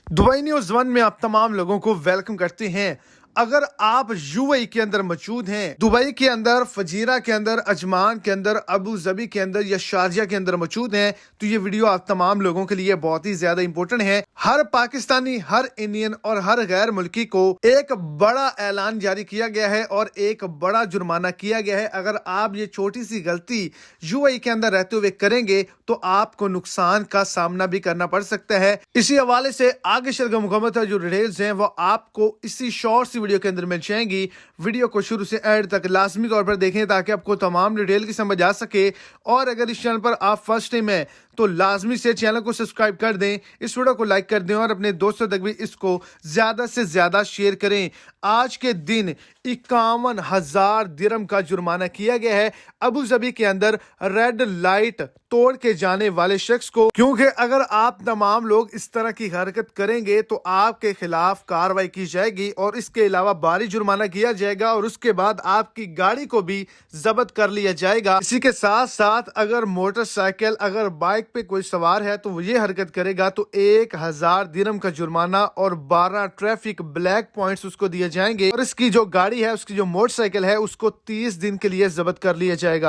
Dubai news one में आप तमाम लोगों को वेलकम करते हैं। अगर आप यूएई के अंदर मौजूद हैं, दुबई के अंदर, फजीरा के अंदर, अजमान के अंदर, अबू जबी के अंदर या शारजा के अंदर मौजूद हैं, तो ये वीडियो आप तमाम लोगों के लिए बहुत ही ज्यादा इंपॉर्टेंट है। हर पाकिस्तानी, हर इंडियन और हर गैर मुल्की को एक बड़ा ऐलान जारी किया गया है और एक बड़ा जुर्माना किया गया है। अगर आप ये छोटी सी गलती यूएई के अंदर रहते हुए करेंगे तो आपको नुकसान का सामना भी करना पड़ सकता है। इसी हवाले से आगे चलकर मुकम्मल जो डिटेल्स हैं वो आपको इसी शॉर्ट सी वीडियो के अंदर मिल जाएंगी। वीडियो को शुरू से एंड तक लाजमी तौर पर देखें ताकि आपको तमाम डिटेल की समझ आ सके। और अगर इस चैनल पर आप फर्स्ट टाइम हैं तो लाजमी से चैनल को सब्सक्राइब कर दें, इस वीडियो को लाइक कर दें और अपने दोस्तों तक भी इसको ज्यादा से ज्यादा शेयर करें। आज के दिन 51,000 दिरहम का जुर्माना किया गया है अबू जबी के अंदर रेड लाइट तोड़ के जाने वाले शख्स को, क्योंकि अगर आप तमाम लोग इस तरह की हरकत करेंगे तो आपके खिलाफ कार्रवाई की जाएगी और इसके अलावा भारी जुर्माना किया जाएगा और उसके बाद आपकी गाड़ी को भी जब्त कर लिया जाएगा। इसी के साथ साथ अगर मोटरसाइकिल, अगर बाइक पे कोई सवार है तो वो ये हरकत करेगा तो 1,000 दिरहम का जुर्माना और 12 ट्रैफिक ब्लैक पॉइंट्स उसको दिए जाएंगे और इसकी जो गाड़ी है, उसकी जो मोटरसाइकिल है, उसको 30 दिन के लिए जब्त कर लिया जाएगा।